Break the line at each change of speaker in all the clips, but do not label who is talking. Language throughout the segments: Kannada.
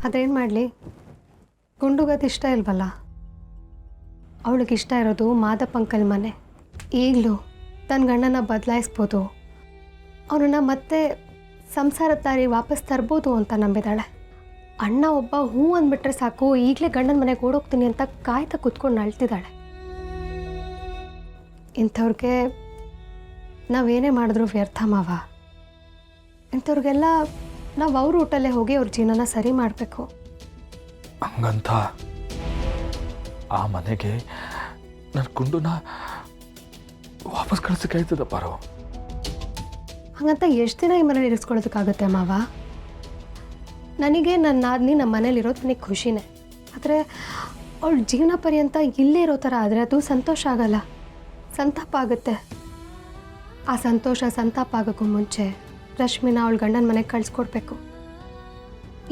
ಅದೇನು ಮಾಡಲಿ, ಗುಂಡುಗದು ಇಷ್ಟ ಇಲ್ವಲ್ಲ. ಅವಳಿಗೆ ಇಷ್ಟ ಇರೋದು ಮಾದಪ್ಪ ಅಂಕಲ್ ಮನೆ. ಈಗಲೂ ತನ್ನ ಗಂಡನ ಬದಲಾಯಿಸ್ಬೋದು, ಅವನನ್ನು ಮತ್ತೆ ಸಂಸಾರದ ದಾರಿ ವಾಪಸ್ ತರ್ಬೋದು ಅಂತ ನಂಬಿದಾಳೆ. ಅಣ್ಣ ಒಬ್ಬ ಹೂ ಅಂದ್ಬಿಟ್ರೆ ಸಾಕು, ಈಗಲೇ ಗಂಡನ ಮನೆಗೆ ಓಡೋಗ್ತೀನಿ ಅಂತ ಕಾಯ್ತಾ ಕೂತ್ಕೊಂಡು ಅಳ್ತಿದ್ದಾಳೆ. ಇಂಥವ್ರಿಗೆ ನಾವೇನೇ ಮಾಡಿದ್ರು ವ್ಯರ್ಥ ಮಾವ. ಇಂಥವ್ರಿಗೆಲ್ಲ ನಾವು ಅವ್ರ ಊಟಲ್ಲೇ ಹೋಗಿ ಅವ್ರ ಜೀವನನ ಸರಿ ಮಾಡಬೇಕು.
ಹಂಗಂತ ಆ ಮನೆಗೆ ನನ್ನ ಗುಂಡುನ ವಾಪಸ್ ಕಳ್ಸಕ್ಕೆ ಆಯ್ತದ ಪಾರೋ.
ಹಾಗಂತ ಎಷ್ಟು ದಿನ ಈ ಮನೇಲಿ ಇರಿಸ್ಕೊಳ್ಳೋದಕ್ಕಾಗುತ್ತೆ ಮಾವ? ನನಗೆ ನನ್ನ ನಾದಿನಿ ನಮ್ಮ ಮನೇಲಿರೋದು ನನಗೆ ಖುಷಿನೇ. ಆದರೆ ಅವಳ ಜೀವನ ಪರ್ಯಂತ ಇಲ್ಲೇ ಇರೋ ಥರ ಆದರೆ ಅದು ಸಂತೋಷ ಆಗಲ್ಲ, ಸಂತಾಪ ಆಗುತ್ತೆ. ಆ ಸಂತೋಷ ಸಂತಾಪ ಆಗೋಕ್ಕೂ ಮುಂಚೆ ರಶ್ಮಿನ ಅವಳ ಗಂಡನ ಮನೆಗೆ ಕಳಿಸ್ಕೊಡ್ಬೇಕು.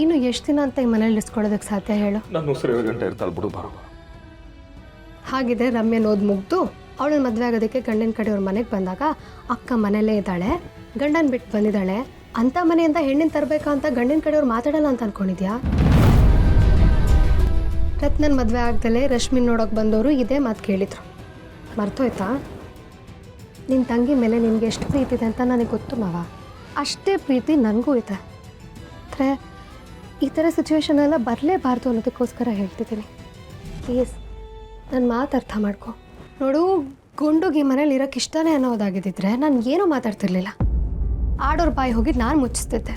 ಇನ್ನು ಎಷ್ಟು ದಿನ ಅಂತ ಈ ಮನೇಲಿ ಇರಿಸ್ಕೊಳ್ಳೋದಕ್ಕೆ ಸಾಧ್ಯ ಹೇಳು?
ನನ್ನ ಉಸಿರು 7 ಗಂಟೆ ಇರ್ತಾಳೆ ಬಿಡು ಬಾರೋ.
ಹಾಗಿದ್ರೆ ರಮ್ಯನ ಓದ್ ಮುಗ್ದು ಅವಳನ್ನ ಮದುವೆ ಆಗೋದಕ್ಕೆ ಗಂಡನ ಕಡೆಯವ್ರ ಮನೆಗೆ ಬಂದಾಗ ಅಕ್ಕ ಮನೇಲೇ ಇದ್ದಾಳೆ, ಗಂಡನ ಬಿಟ್ಟು ಬಂದಿದ್ದಾಳೆ ಅಂಥ ಮನೆಯಿಂದ ಹೆಣ್ಣಿನ ತರಬೇಕಾ ಅಂತ ಗಂಡನ ಕಡೆಯವ್ರು ಮಾತಾಡಲ್ಲ ಅಂತ ಅನ್ಕೊಂಡಿದ್ಯಾ? ರತ್ನನ್ ಮದುವೆ ಆಗ್ದಲೇ ರಶ್ಮಿನ್ ನೋಡೋಕೆ ಬಂದವರು ಇದೇ ಮಾತು ಕೇಳಿದ್ರು. ಮರ್ತೋಯ್ತಾ? ನಿನ್ನ ತಂಗಿ ಮೇಲೆ ನಿನಗೆ ಎಷ್ಟು ಪ್ರೀತಿ ಇದೆ ಅಂತ ನನಗೆ ಗೊತ್ತು ಮಾವ. ಅಷ್ಟೇ ಪ್ರೀತಿ ನನಗೂ ಇದೆ. ಆದರೆ ಈ ಥರ ಸಿಚುವೇಶನೆಲ್ಲ ಬರಲೇಬಾರ್ದು ಅನ್ನೋದಕ್ಕೋಸ್ಕರ ಹೇಳ್ತಿದ್ದೀನಿ. ಪ್ಲೀಸ್ ನನ್ನ ಮಾತು ಅರ್ಥ ಮಾಡ್ಕೊ. ನೋಡು, ಗುಂಡುಗೆ ಈ ಮನೇಲಿ ಇರೋಕ್ಕೆ ಇಷ್ಟನೇ ಅನ್ನೋದಾಗಿದ್ದಿದ್ರೆ ನಾನು ಏನೂ ಮಾತಾಡ್ತಿರ್ಲಿಲ್ಲ. ಆಡೋರ ಬಾಯಿ ಹೋಗಿ ನಾನು ಮುಚ್ಚಿಸ್ತಿದ್ದೆ.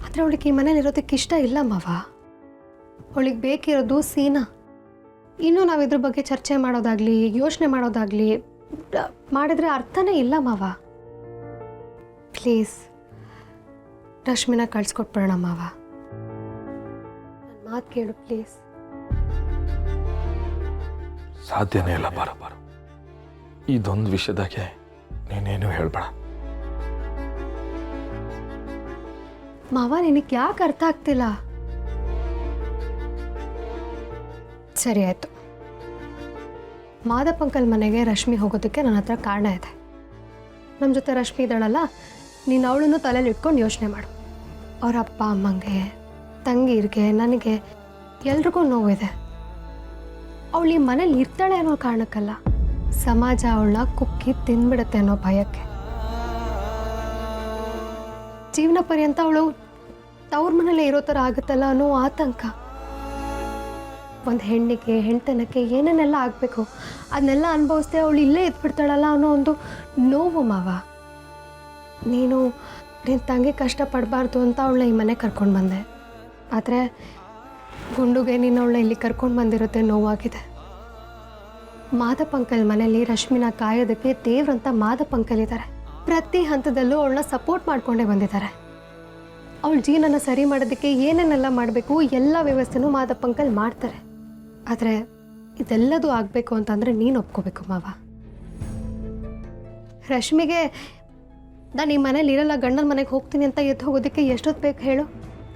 ಆದರೆ ಅವಳಿಗೆ ಈ ಮನೇಲಿ ಇರೋದಕ್ಕೆ ಇಷ್ಟ ಇಲ್ಲ ಮಾವ. ಅವಳಿಗೆ ಬೇಕಿರೋದು ಸೀನಾ. ಇನ್ನೂ ನಾವು ಇದ್ರ ಬಗ್ಗೆ ಚರ್ಚೆ ಮಾಡೋದಾಗಲಿ ಯೋಚನೆ ಮಾಡೋದಾಗಲಿ ಮಾಡಿದ್ರೆ ಅರ್ಥನೇ ಇಲ್ಲ ಮಾವ. ಪ್ಲೀಸ್ ರಶ್ಮಿನ ಕಳ್ಸಿಕೊಟ್ಬಿಡೋಣ ಮಾವ. ನನ್ನ ಮಾತು ಕೇಳು ಪ್ಲೀಸ್.
ಸಾಧ್ಯನೇ ಇಲ್ಲ ಬಾರೋ. ಇದೊಂದು ವಿಷಯದಾಗೆ ನೀನೇನು ಹೇಳ್ಬೇಡ
ಮಾವ. ನಿನಗೆ ಯಾಕೆ ಅರ್ಥ ಆಗ್ತಿಲ್ಲ? ಸರಿ ಆಯಿತು, ಮಾದಪ್ಪ ಅಂಕಲ್ ಮನೆಗೆ ರಶ್ಮಿ ಹೋಗೋದಕ್ಕೆ ನನ್ನ ಹತ್ರ ಕಾರಣ ಇದೆ. ನಮ್ಮ ಜೊತೆ ರಶ್ಮಿ ಇದ್ದಾಳಲ್ಲ, ನೀನು ಅವಳನ್ನು ತಲೆಯಲ್ಲಿ ಇಟ್ಕೊಂಡು ಯೋಚನೆ ಮಾಡು. ಅವ್ರ ಅಪ್ಪ ಅಮ್ಮಂಗೆ, ತಂಗಿರ್ಗೆ, ನನಗೆ ಎಲ್ರಿಗೂ ನೋವಿದೆ. ಅವಳು ಈ ಮನೇಲಿ ಇರ್ತಾಳೆ ಅನ್ನೋ ಕಾರಣಕ್ಕಲ್ಲ, ಸಮಾಜ ಅವಳನ್ನ ಕುಕ್ಕಿ ತಿಂದ್ಬಿಡುತ್ತೆ ಅನ್ನೋ ಭಯಕ್ಕೆ. ಜೀವನ ಪರ್ಯಂತ ಅವಳು ತವ್ರ ಮನೇಲೆ ಇರೋ ಥರ ಆಗುತ್ತಲ್ಲ ಅನ್ನೋ ಆತಂಕ. ಒಂದು ಹೆಣ್ಣಿಗೆ ಹೆಣ್ತನಕ್ಕೆ ಏನೇನೆಲ್ಲ ಆಗಬೇಕು ಅದನ್ನೆಲ್ಲ ಅನುಭವಿಸ್ತೇ ಅವಳು ಇಲ್ಲೇ ಇದ್ಬಿಡ್ತಾಳಲ್ಲ ಅನ್ನೋ ಒಂದು ನೋವು ಮಾವ. ನೀನು ನಿನ್ನ ತಂಗಿ ಕಷ್ಟಪಡಬಾರ್ದು ಅಂತ ಅವಳನ್ನ ಈ ಮನೆಗೆ ಕರ್ಕೊಂಡು ಬಂದೆ. ಆದರೆ ಗುಂಡುಗೆ ನೀನು ಅವಳನ್ನ ಇಲ್ಲಿ ಕರ್ಕೊಂಡು ಬಂದಿರುತ್ತೆ ನೋವಾಗಿದೆ. ಮಾದಪ್ಪ ಅಂಕಲ್ ಮನೇಲಿ ರಶ್ಮಿನ ಕಾಯೋದಕ್ಕೆ ದೇವ್ರಂತ ಮಾದಪ್ಪ ಅಂಕಲ್ ಇದ್ದಾರೆ. ಪ್ರತಿ ಹಂತದಲ್ಲೂ ಅವಳನ್ನ ಸಪೋರ್ಟ್ ಮಾಡಿಕೊಂಡೇ ಬಂದಿದ್ದಾರೆ. ಅವಳ ಜೀವನನ ಸರಿ ಮಾಡೋದಕ್ಕೆ ಏನೇನೆಲ್ಲ ಮಾಡಬೇಕು ಎಲ್ಲ ವ್ಯವಸ್ಥೆನೂ ಮಾದಪ್ಪ ಅಂಕಲ್ ಮಾಡ್ತಾರೆ. ಆದರೆ ಇದೆಲ್ಲದೂ ಆಗಬೇಕು ಅಂತಂದರೆ ನೀನು ಒಪ್ಕೋಬೇಕು ಮಾವ. ರಶ್ಮಿಗೆ ನಾನು ಈ ಮನೇಲಿ ಇರಲ್ಲ, ಗಂಡನ ಮನೆಗೆ ಹೋಗ್ತೀನಿ ಅಂತ ಎದ್ದು ಹೋಗೋದಕ್ಕೆ ಎಷ್ಟೊತ್ತು ಬೇಕು ಹೇಳು?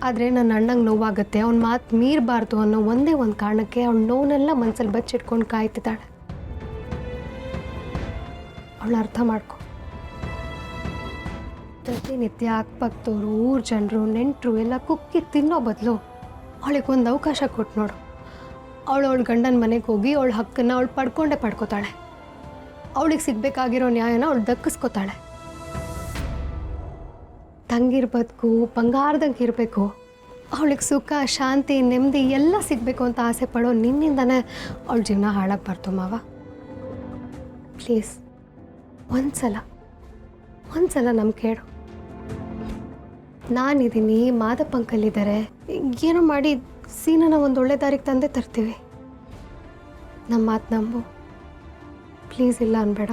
ಆದರೆ ನನ್ನ ಅಣ್ಣಂಗೆ ನೋವಾಗುತ್ತೆ, ಅವ್ನ ಮಾತು ಮೀರಬಾರ್ದು ಅನ್ನೋ ಒಂದೇ ಒಂದು ಕಾರಣಕ್ಕೆ ಅವ್ನ ನೋವನ್ನೆಲ್ಲ ಮನಸ್ಸಲ್ಲಿ ಬಚ್ಚಿಟ್ಕೊಂಡು ಕಾಯ್ತಿದ್ದಾಳೆ. ಅವಳ ಅರ್ಥ ಮಾಡ್ಕೊ. ಪ್ರತಿನಿತ್ಯ ಅಕ್ಕಪಕ್ಕದವರು, ಊರು ಜನರು, ನೆಂಟರು ಎಲ್ಲ ಕುಕ್ಕಿ ತಿನ್ನೋ ಬದಲು ಅವಳಿಗೊಂದು ಅವಕಾಶ ಕೊಟ್ಟು ನೋಡು. ಅವಳ ಗಂಡನ ಮನೆಗೆ ಹೋಗಿ ಅವಳ ಹಕ್ಕನ್ನು ಅವಳು ಪಡ್ಕೋತಾಳೆ. ಅವಳಿಗೆ ಸಿಗಬೇಕಾಗಿರೋ ನ್ಯಾಯನ ಅವಳು ದಕ್ಕಿಸ್ಕೋತಾಳೆ. ತಂಗಿರ ಬದುಕು ಬಂಗಾರದಂಗೆ ಇರಬೇಕು, ಅವಳಿಗೆ ಸುಖ ಶಾಂತಿ ನೆಮ್ಮದಿ ಎಲ್ಲ ಸಿಗಬೇಕು ಅಂತ ಆಸೆ ಪಡೋ ನಿನ್ನಿಂದನೇ ಅವಳ ಜೀವನ ಹಾಳಾಗಬಾರ್ದು ಮಾವ. ಪ್ಲೀಸ್ ಒಂದ್ಸಲ ನಮ್ಗೆ ಕೇಳು. ನಾನಿದ್ದೀನಿ, ಮಾದಪ್ಪ ಅಂಕಲ್ ಇದ್ದಾರೆ, ಏನೋ ಮಾಡಿ ಸೀನನ ಒಂದು ಒಳ್ಳೆ ದಾರಿಗೆ ತಂದೆ ತರ್ತೀವಿ. ನಮ್ಮ ಮಾತು ನಂಬು ಪ್ಲೀಸ್. ಇಲ್ಲ ಅನ್ಬೇಡ.